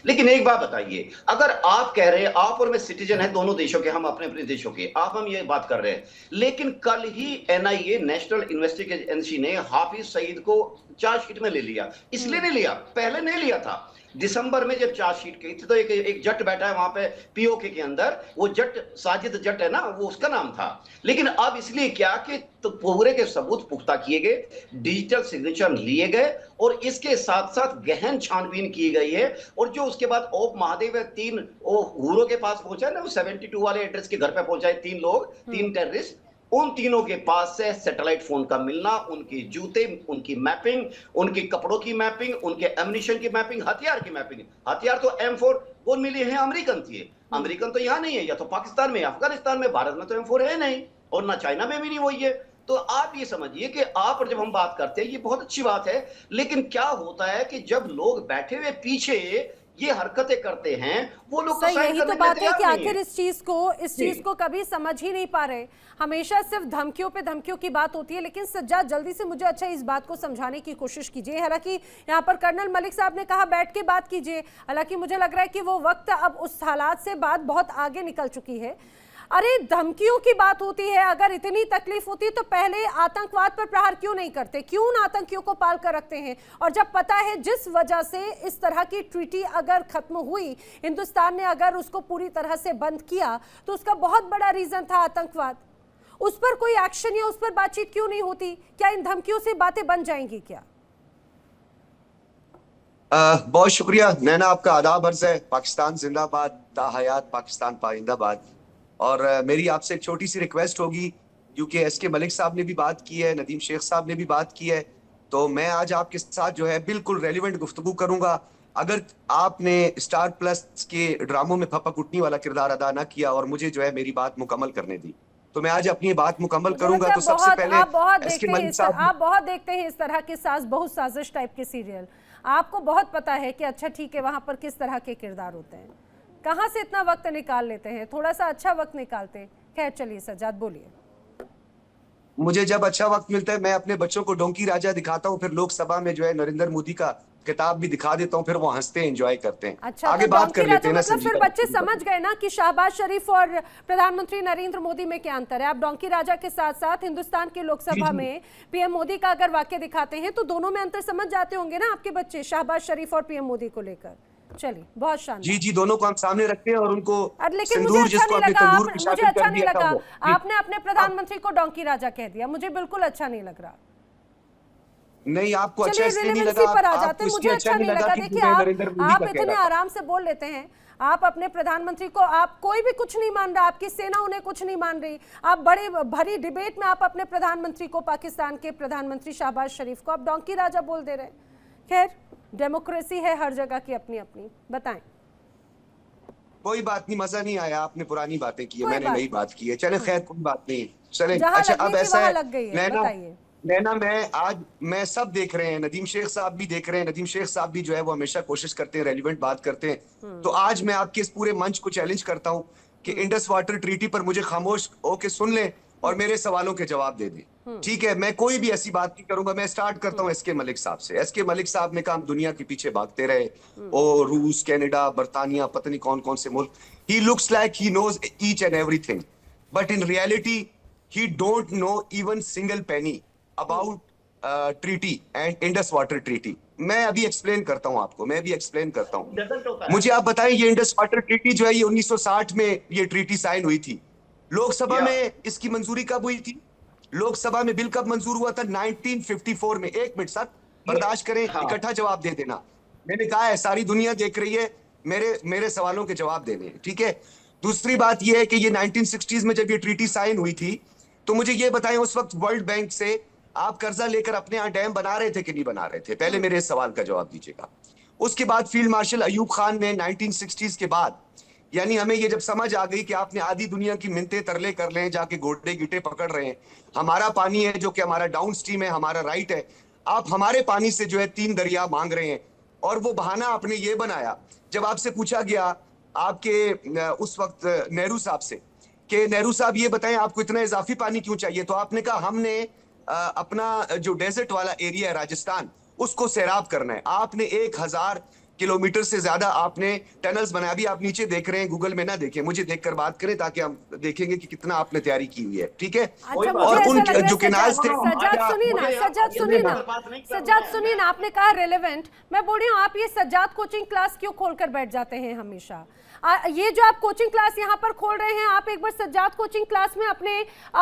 लेकिन एक बात बताइए, अगर आप कह रहे हैं, आप और मैं सिटीजन हैं दोनों देशों के, हम अपने अपने देशों के, आप हम ये बात कर रहे हैं, लेकिन कल ही एनआईए नेशनल इन्वेस्टिगेशन एजेंसी ने हाफिज सईद को चार्जशीट में ले लिया। इसलिए नहीं लिया, पहले नहीं लिया था। दिसंबर में जब चार्जशीट की थी तो एक जट बैठा है वहां पे पीओके के अंदर, वो जट साजिद जट है ना, वो उसका नाम था। लेकिन अब इसलिए क्या कि तो पूरे के सबूत पुख्ता किए गए, डिजिटल सिग्नेचर लिए गए, और इसके साथ साथ गहन छानबीन की गई है। और जो उसके बाद ओप महादेव है, तीन वो हुरों के पास पहुंचा है ना, वो 72 वाले एड्रेस के घर पे पहुंचाए तीन लोग, तीन टेररिस्ट, उन तीनों के पास से सैटेलाइट फोन का मिलना, उनके जूते, उनकी मैपिंग, उनके कपड़ों की मैपिंग, उनके एम्युनिशन की मैपिंग, हथियार की मैपिंग। हथियार तो M4 वो मिले हैं अमेरिकन थी, अमेरिकन तो यहाँ नहीं है, या तो पाकिस्तान में, अफगानिस्तान में, भारत में तो M4 है नहीं, और ना चाइना में भी नहीं वही है। तो आप ये समझिए कि आप और जब हम बात करते हैं ये बहुत अच्छी बात है, लेकिन क्या होता है कि जब लोग बैठे हुए पीछे ये हरकतें करते हैं, वो लोग तो सही, साइन यही तो करने के बात लिए है कि तैयार नहीं आखिर है। इस चीज को कभी समझ ही नहीं पा रहे। हमेशा सिर्फ धमकियों पे धमकियों की बात होती है। लेकिन सज्जाद, जल्दी से मुझे अच्छा इस बात को समझाने की कोशिश कीजिए। हालांकि यहाँ पर कर्नल मलिक साहब ने कहा बैठ के बात कीजिए, हालांकि मुझे लग रहा है कि वो वक्त अब उस हालात से बात बहुत आगे निकल चुकी है। अरे धमकियों की बात होती है, अगर इतनी तकलीफ होती तो पहले आतंकवाद पर प्रहार क्यों नहीं करते, क्यों उन आतंकियों को पाल कर रखते हैं? और जब पता है जिस वजह से इस तरह की ट्रीटी अगर खत्म हुई, हिंदुस्तान ने अगर उसको पूरी तरह से बंद किया, तो उसका बहुत बड़ा रीजन था आतंकवाद। उस पर कोई एक्शन या उस पर बातचीत क्यों नहीं होती? क्या इन धमकियों से बातें बन जाएंगी क्या? बहुत शुक्रिया नैना, आपका आदाब अर्ज है। पाकिस्तान जिंदाबाद, ताहयात पाकिस्तान पाइंदाबाद। और मेरी आपसे एक छोटी सी रिक्वेस्ट होगी, क्योंकि SK मलिक साहब ने भी बात की है, नदीम शेख साहब ने भी बात की है, तो मैं आज आपके साथ जो है बिल्कुल रेलिवेंट गुफ्तगू करूंगा। अगर आपने स्टार प्लस के ड्रामों में फपा कुटनी वाला किरदार अदा ना किया और मुझे जो है मेरी बात मुकम्मल करने दी, तो मैं आज अपनी बात मुकम्मल मुझे करूंगा। लगता तो है सबसे पहले आप बहुत SK देखते हैं मलिक साहब, आप बहुत देखते हैं इस तरह के साज बहुत साजिश टाइप के सीरियल। आपको बहुत पता है कि अच्छा ठीक है वहां पर किस तरह के किरदार होते हैं। कहाँ से इतना वक्त निकाल लेते हैं? थोड़ा सा अच्छा वक्त निकालते हैं। खैर चलिए सज्जाद बोलिए। मुझे जब अच्छा वक्त मिलता है मैं अपने बच्चों को डोंकी राजा दिखाता हूँ, फिर लोकसभा में जो है नरेंद्र मोदी का किताब भी दिखा देता हूँ, फिर वो हंसते हैं, एंजॉय करते हैं। अच्छा, आगे तो बात डोंकी कर लेते राजा हैं ना मतलब फिर संजीदा। बच्चे समझ गए ना कि शहबाज शरीफ और प्रधानमंत्री नरेंद्र मोदी में क्या अंतर है। आप डोंकी राजा के साथ साथ हिंदुस्तान के लोकसभा जी। में PM मोदी का अगर वाक्य दिखाते हैं तो दोनों में अंतर समझ जाते होंगे ना आपके बच्चे, शहबाज शरीफ और PM मोदी को लेकर। चलिए बहुत शानदार। जी जी, दोनों को हम सामने रखते हैं और उनको लेकिन मुझे सिंदूर अच्छा जिसको नहीं आपने लगा, तंदूर की मुझे शाकिल अच्छा कर नहीं दिया था लगा वो। जी। आपने अपने प्रधानमंत्री को डोंकी राजा कह दिया, मुझे बिल्कुल अच्छा नहीं लग रहा। नहीं, आपको अच्छा चलिए इसलिए नहीं रिलेवेंसी लगा, पर आ जाते आपको हैं। मुझे इसलिए अच्छा अच्छा नहीं नहीं लगा लगा। कि देखिए मैं नरेंद्र मोदी आप का कह इतने रहा था। आराम से बोल लेते हैं, आप अपने प्रधानमंत्री को, आप कोई भी कुछ नहीं मान रहा, आपकी सेना उन्हें कुछ नहीं मान रही, आप बड़े भरी डिबेट में आप अपने प्रधानमंत्री को, पाकिस्तान के प्रधानमंत्री शहबाज शरीफ को आप डोंकी राजा बोल दे रहे हैं। खैर डेमोक्रेसी है हर जगह की अपनी अपनी। बताएं। कोई बात नहीं, मजा नहीं आया, आपने पुरानी बातें की है, कोई मैंने बात नई बात की है, चले खैर कोई बात नहीं। चले जहां अच्छा, लगनी अब थी ऐसा वहां है लग गई है। नैना, बताइए। नैना मैं सब देख रहे हैं, नदीम शेख साहब भी देख रहे हैं, नदीम शेख साहब भी जो है वो हमेशा कोशिश करते हैं रेलिवेंट बात करते हैं। तो आज मैं आपके इस पूरे मंच को चैलेंज करता हूं कि इंडस वाटर ट्रीटी पर मुझे खामोश होके सुन लें और मेरे सवालों के जवाब दे दें। ठीक है, मैं कोई भी ऐसी बात नहीं करूंगा। मैं स्टार्ट करता हूं SK मलिक साहब से। SK मलिक साहब ने कहा हम दुनिया के पीछे भागते रहे, ओ रूस, कनाडा, बर्तानिया, पता नहीं कौन कौन से मुल्क। He looks like he knows each and everything, but in reality he don't know even single penny about treaty and Indus Water Treaty। मैं अभी एक्सप्लेन करता हूं आपको, मैं भी एक्सप्लेन करता हूं। मुझे आप बताएं, ये इंडस वाटर ट्रीटी जो है ये 1960 में ये ट्रीटी साइन हुई थी। लोकसभा में इसकी मंजूरी कब हुई थी? लोकसभा में बिल कब मंजूर हुआ था? 1954 में। एक मिनट सर, बर्दाश्त करें, इकट्ठा जवाब दे देना। मैंने कहा है सारी दुनिया देख रही है, मेरे सवालों के जवाब देने हैं, ठीक है। दूसरी बात यह है कि ये 1960s में जब ये ट्रीटी साइन हुई थी, तो मुझे ये बताएं उस वक्त वर्ल्ड बैंक से आप कर्जा लेकर अपने यहाँ डैम बना रहे थे कि नहीं बना रहे थे? पहले मेरे इस सवाल का जवाब दीजिएगा। उसके बाद फील्ड मार्शल अयूब खान ने 1960s के बाद, यानी हमें ये जब समझ आ गई कि आपने आधी दुनिया की मिन्नते तरले कर ले, जाके गोटे गिटे पकड़ रहे हैं, हमारा पानी है जो कि हमारा डाउन स्ट्रीम है, हमारा राइट है, आप हमारे पानी से जो है 3 दरिया मांग रहे हैं। और वो बहाना आपने ये बनाया, जब आपसे पूछा गया आपके उस वक्त नेहरू साहब से कि नेहरू साहब ये बताएं आपको इतना इजाफी पानी क्यों चाहिए, तो आपने कहा हमने अपना जो डेजर्ट वाला एरिया है राजस्थान, उसको सैराब करना है। आपने 1000 किलोमीटर से ज्यादा आपने टनल्स बनाए। अभी आप नीचे देख रहे हैं, गूगल में ना देखें, मुझे देखकर बात करें ताकि हम देखेंगे कि कितना आपने तैयारी की हुई है, ठीक है। अच्छा, मुझे और ऐसा उन लग रहा है जो केनाल्स थे, सज्जाद सुनिए ना, सज्जाद सुनिए ना, सज्जाद सुनिए ना, आपने कहा रेलेवेंट, मैं बोल रही हूँ आप ये सज्जाद कोचिंग क्लास क्यों खोलकर बैठ जाते हैं हमेशा? ये जो आप कोचिंग क्लास यहाँ पर खोल रहे हैं, आप एक बार सज्जाद कोचिंग क्लास में अपने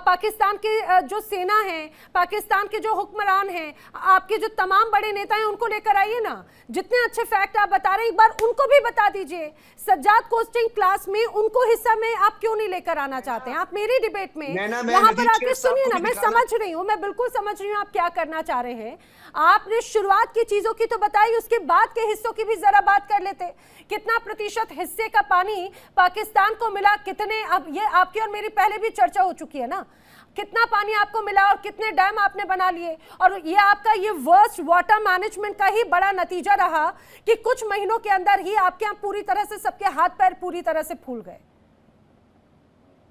पाकिस्तान के जो सेना है, पाकिस्तान के जो हुक्मरान हैं, आपके जो तमाम बड़े नेता हैं, उनको लेकर आइए ना। जितने अच्छे फैक्ट आप बता रहे हैं एक बार उनको भी बता दीजिए। सज्जाद कोचिंग क्लास में उनको हिस्सा में आप क्यों नहीं लेकर आना चाहते हैं? आप मेरी डिबेट में यहाँ पर आके सुनिए ना, मैं समझ रही हूँ, मैं बिल्कुल समझ रही हूँ आप क्या करना चाह रहे हैं। आपने शुरुआत की चीजों की तो बताई, उसके बाद के हिस्सों की भी जरा बात कर लेते। कितना प्रतिशत हिस्से का पानी पाकिस्तान को मिला, कितने, अब ये आपकी और मेरी पहले भी चर्चा हो चुकी है ना, कितना पानी आपको मिला और कितने डैम आपने बना लिए, और ये आपका ये वर्स्ट वाटर मैनेजमेंट का ही बड़ा नतीजा रहा कि कुछ महीनों के अंदर ही आपके यहाँ पूरी तरह से सबके हाथ पैर पूरी तरह से फूल गए।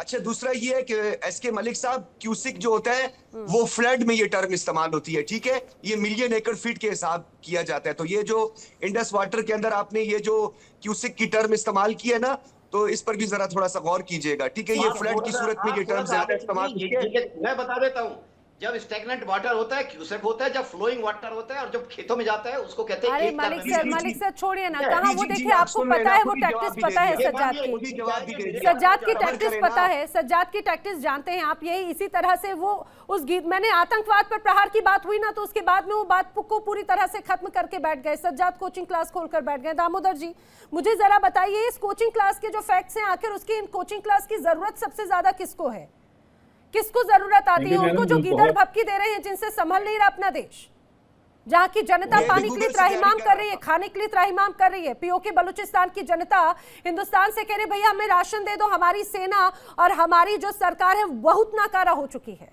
अच्छा, दूसरा ये है कि एसके मलिक साहब, क्यूसिक जो होता है वो फ्लड में ये टर्म इस्तेमाल होती है, ठीक है। ये मिलियन एकड़ फीट के हिसाब किया जाता है। तो ये जो इंडस वाटर के अंदर आपने ये जो क्यूसिक की टर्म इस्तेमाल की है ना, तो इस पर भी जरा थोड़ा सा गौर कीजिएगा, ठीक है। ये फ्लड की सूरत में ये टर्म ज्यादा इस्तेमाल की है। मैं बता देता हूँ, जब स्टैग्नेंट वाटर होता है क्यूसेक होता है, जब फ्लोइंग वाटर होता है, और जब खेतों में जाता है उसको कहते हैं। अरे मलिक सर छोड़िए ना, कहाँ वो देखिए, आपको पता है वो टैक्टिस पता है सज्जाद की, सज्जाद की टैक्टिस पता है, सज्जाद की टैक्टिस जानते हैं आप। यही इसी तरह से वो उस गीत, मैंने आतंकवाद पर प्रहार की बात हुई ना, तो उसके बाद में वो बात को पूरी तरह से खत्म करके बैठ गए, सज्जाद कोचिंग क्लास खोलकर बैठ गए। दामोदर जी, मुझे जरा बताइए इस कोचिंग क्लास के जो फैक्ट्स हैं, आखिर उसकी इन कोचिंग क्लास की जरूरत सबसे ज्यादा किसको है? किसको जरूरत आती है? उनको जो गीदड़ भपकी दे रहे हैं, जिनसे संभल नहीं रहा अपना देश, जहां की जनता पानी के लिए त्राहिमाम कर रही है, खाने के लिए त्राहिमाम कर रही है। पीओके बलूचिस्तान की जनता हिंदुस्तान से कह रही भैया हमें राशन दे दो, हमारी सेना और हमारी जो सरकार है बहुत नाकारा हो चुकी है,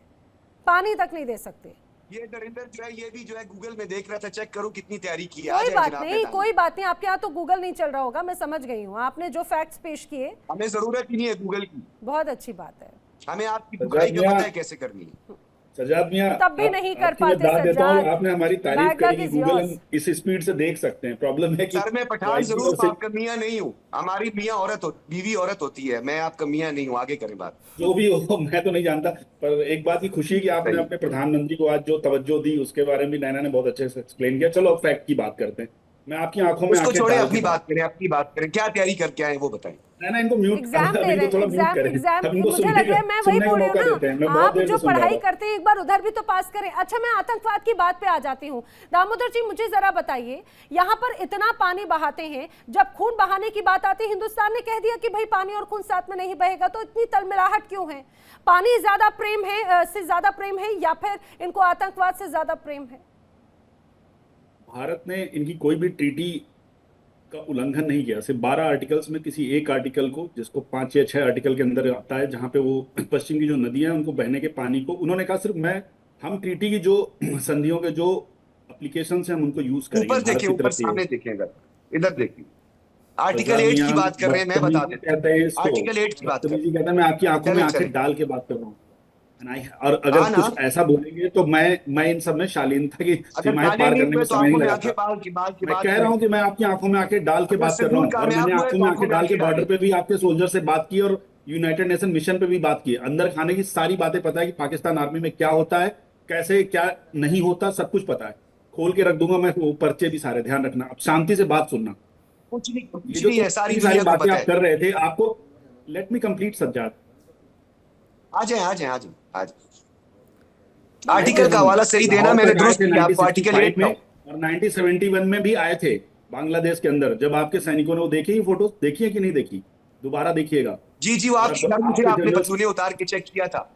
पानी तक नहीं दे सकते। ये नरेंद्र जो है, ये भी जो है गूगल में देख रहा था, चेक करो कितनी तैयारी की है। कोई बात नहीं, कोई बात नहीं, आपके यहाँ तो गूगल नहीं चल रहा होगा, मैं समझ गई हूँ। आपने जो फैक्ट्स पेश किए, हमें जरूरत ही नहीं है गूगल की, बहुत अच्छी बात है, हमें आपकी बुखाई का पता है कैसे करनी है। सज्जाद मियां, तब भी नहीं कर पाते सज्जाद। आपने हमारी तारीफ करी, गूगल हम इस स्पीड से देख सकते हैं। प्रॉब्लम है कि सर मैं पठान जरूर आपका मियां नहीं हूँ, हमारी मियां औरत बीवी औरत होती है, मैं आपका मियां नहीं हूँ। आगे करें बात। जो भी हो, मैं तो नहीं जानता, पर एक बात की खुशी कि आपने अपने प्रधानमंत्री को आज जो तवज्जो दी उसके बारे में नैना ने बहुत अच्छे से एक्सप्लेन किया। चलो अब फैक्ट की बात करते हैं। मैं आपकी आंखों में उसको छोड़े, अपनी बात करें, अपनी बात करें। क्या तैयारी करके आए वो बताएं। नैना इनको म्यूट एग्जाम दे रहे हैं, मुझे लग रहा है मैं वही बोल रही हूँ ना, आप जो पढ़ाई करते हैं एक बार उधर भी तो पास करें। अच्छा, मैं आतंकवाद की बात पे आ जाती हूँ। दामोदर जी, मुझे जरा बताइए, यहाँ पर इतना पानी बहाते हैं, जब खून बहाने की बात आती है, हिंदुस्तान ने कह दिया कि भाई पानी और खून साथ में नहीं बहेगा, तो इतनी तलमिलाहट क्यों है? पानी ज्यादा प्रेम है से ज्यादा प्रेम है, या फिर इनको आतंकवाद से ज्यादा प्रेम है? भारत ने इनकी कोई भी ट्रीटी का उल्लंघन नहीं किया। सिर्फ 12 आर्टिकल्स में किसी एक आर्टिकल को, जिसको 5 या 6 आर्टिकल के अंदर आता है, जहां पे वो पश्चिम की जो नदियां हैं उनको बहने के पानी को, उन्होंने कहा सिर्फ हम ट्रीटी की जो संधियों के जो एप्लीकेशन है हम उनको यूज करेंगे। ऊपर देखिए, ऊपर सामने देखिए, इधर देखिए, आर्टिकल 8 की बात कर रहे हैं, मैं बता देता हूं। आर्टिकल 8 की बात कर रहे हैं, मैं आपकी आंखों में आंखें डाल के बात कर रहा हूँ। और अगर कुछ ऐसा बोलेंगे तो मैं इन सब में शालीनता की सीमाएं पार करने में समय नहीं लगाता। मैं कह रहा हूं कि मैं आपकी आंखों में आंखें डाल के बात कर रहा हूं, और मैंने आंखों में आंखें डाल के बॉर्डर पे भी आपके सोल्जर से बात की और यूनाइटेड नेशन मिशन पे भी बात की। अंदर खाने की सारी बातें पता है कि पाकिस्तान आर्मी में क्या होता है, कैसे क्या नहीं होता, सब कुछ पता है। खोल के रख दूंगा मैं वो पर्चे भी सारे, ध्यान रखना। अब शांति से बात सुनना। कुछ नहीं है, सारी बातें आप कर रहे थे, आपको लेट मी कंप्लीट सज्जाद। आ जाए आर्टिकल का हवाला सही देना, मैंने दुरुस्त किया आपको। आर्टिकल 8 में और 1971 में भी आए थे बांग्लादेश के अंदर, जब आपके सैनिकों ने वो देखी ही फोटो, देखी है कि नहीं देखी? दोबारा देखिएगा। जी वो आप आपने पतलूने उतार के चेक किया था।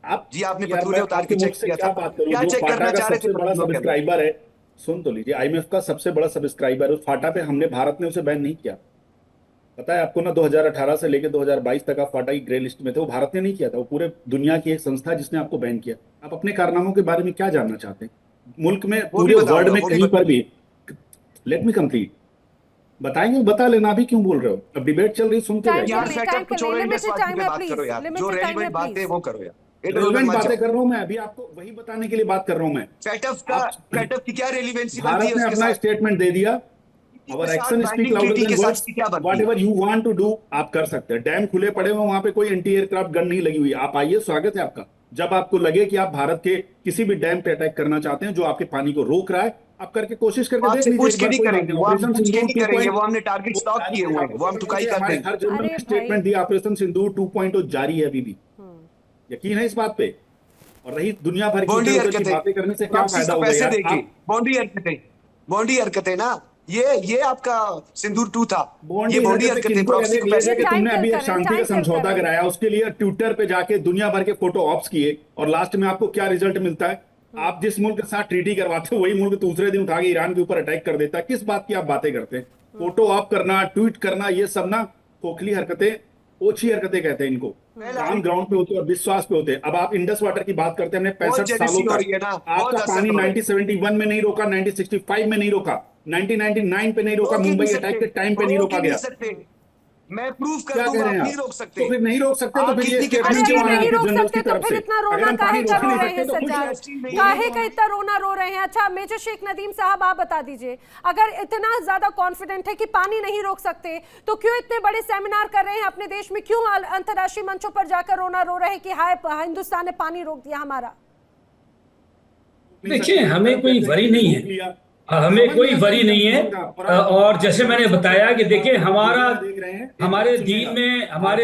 आपने पतलूने उतार के चेक किया था। क्या चेक करना चाह रहे थे? बड़ा सब्सक्राइबर है, सुन तो लीजिए, IMF का सबसे बड़ा सब्सक्राइबर उस फाटा पे, हमने, भारत ने उसे बैन नहीं किया। पता है आपको ना, 2018 से लेकर 2022 तक आप फाटा की ग्रे लिस्ट में थे, वो भारत ने नहीं किया था, वो पूरे दुनिया की एक संस्था है जिसने आपको बैन किया। आप अपने कारनामों के बारे में क्या जानना चाहते हैं? मुल्क में, पूरे वर्ल्ड में कहीं पर भी, लेट मी कंप्लीट, बताएंगे, बता लेना। अभी क्यों बोल रहे हो? अब डिबेट चल रही, सुनते यार। सेटअप को छोड़ो, इंडस वाटर पे बात करो यार, जो रेलेवेंट बातें वो करो यार। रेलेवेंट बातें कर रहा हूं मैं, अभी आपको वही बताने के लिए बात कर रहा हूं मैं। सेटअप की क्या रेलेवेंसी? भारत ने अपना स्टेटमेंट दे दिया, Our action speak louder than words. Whatever you want to do, आप कर सकते हैं। डैम खुले पड़े हुए, वहां पे कोई एंटी एयरक्राफ्ट गन नहीं लगी हुई। आप आइए, स्वागत है आपका। जब आपको लगे कि आप भारत के किसी भी डैम पे अटैक करना चाहते हैं जो आपके पानी को रोक रहा है, आप करके कोशिश करके देख लीजिए। पूछ के नहीं करेंगे, वो हमने टारगेट स्टॉप किए हुए हैं, वो हम टुकाई कर देंगे। हर जनरल स्टेटमेंट दिया, ऑपरेशन सिंदूर 2.0 जारी है अभी भी। यकीन है इस बात पे? और रही दुनिया भर की बातें करने से क्या फायदा होगा यार? बॉन्डी हरकतें ना, ये आपका सिंदूर 2 था। ये बॉन्डी हरकतें तुमने अभी एक शांति का समझौता कराया, उसके लिए ट्विटर पे जाके दुनिया भर के फोटो ऑप्स किए, और लास्ट में आपको क्या रिजल्ट मिलता है? आप जिस मुल्क के साथ ट्रीटी करवाते हो, वही मुल्क दूसरे दिन उठा के ईरान के ऊपर अटैक कर देता है। किस बात की आप बातें करते हैं? फोटो ऑफ करना, ट्वीट करना, ये सब ना खोखली हरकतें, ओछी हरकतें कहते हैं इनको। काम ग्राउंड पे होते हैं और विश्वास पे होते हैं। अब आप इंडस वाटर की बात करते हैं, हमने 65 सालों तक आपका पानी 1971 में नहीं रोका, 1965 में नहीं रोका, 1999 पे नहीं रोका, मुंबई अटैक के टाइम पे नहीं रोका गया। मैं प्रूफ कर दूंगा, आप नहीं रोक सकते। तो फिर नहीं रोक सकते तो फिर ये नहीं रोक सकते तो फिर इतना रोना काहे का रो रहे हैं सज्जाद? काहे का इतना रोना रो रहे हैं? अच्छा मेजर शेख नदीम साहब, आप बता दीजिए, अगर इतना ज्यादा कॉन्फिडेंट है कि पानी नहीं रोक सकते, तो क्यों इतने बड़े सेमिनार कर रहे हैं अपने देश में? क्यों अंतर्राष्ट्रीय मंचों पर जाकर रोना रो रहे हैं कि हाय हिंदुस्तान ने पानी रोक दिया हमारा? देखिए, हमें कोई वरी नहीं है, हमें कोई वरी नहीं है। और जैसे मैंने बताया कि देखिए, हमारे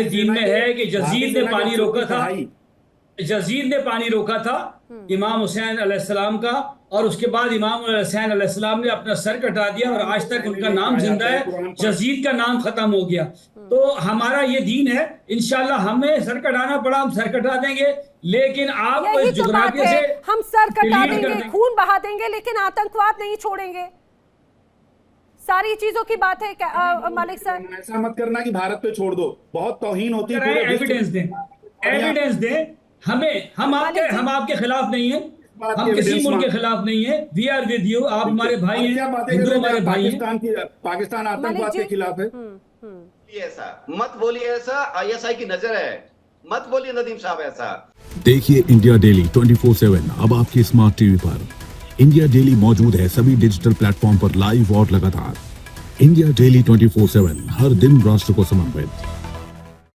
दीन में है कि यजीद ने पानी रोका था, यजीद ने पानी रोका था इमाम हुसैन अलैहिस्सलाम का, और उसके बाद इमाम हुसैन अलैहिस्सलाम ने अपना सर कटा दिया, और आज तक उनका नाम जिंदा है, यजीद का नाम खत्म हो गया। तो हमारा ये दीन है, इंशाल्लाह हमें सर कटाना पड़ा हम सर कटा देंगे, लेकिन आप जुगराफिया से हम सर कटा देंगे, खून बहा देंगे, लेकिन आतंकवाद नहीं छोड़ेंगे। सारी चीजों की बात है मालिक सर। ऐसा मत करना कि भारत पे छोड़ दो, बहुत तौहीन होती है। एविडेंस दें हमें, हम आपके खिलाफ नहीं है, हम किसी मुल्क के खिलाफ नहीं है। वी आर विद यू, आप हमारे भाई हैं, हिंदू हमारे भाई हैं। पाकिस्तान आतंकवाद के खिलाफ है। ऐसा मत बोलिए, ऐसा आईएसआई की नजर है, मत बोलिए नदीम साहब ऐसा। देखिए इंडिया डेली 24/7 अब आपकी स्मार्ट टीवी पर। इंडिया डेली मौजूद है सभी डिजिटल प्लेटफॉर्म पर लाइव और लगातार। इंडिया डेली 24/7 हर दिन राष्ट्र को समर्पित।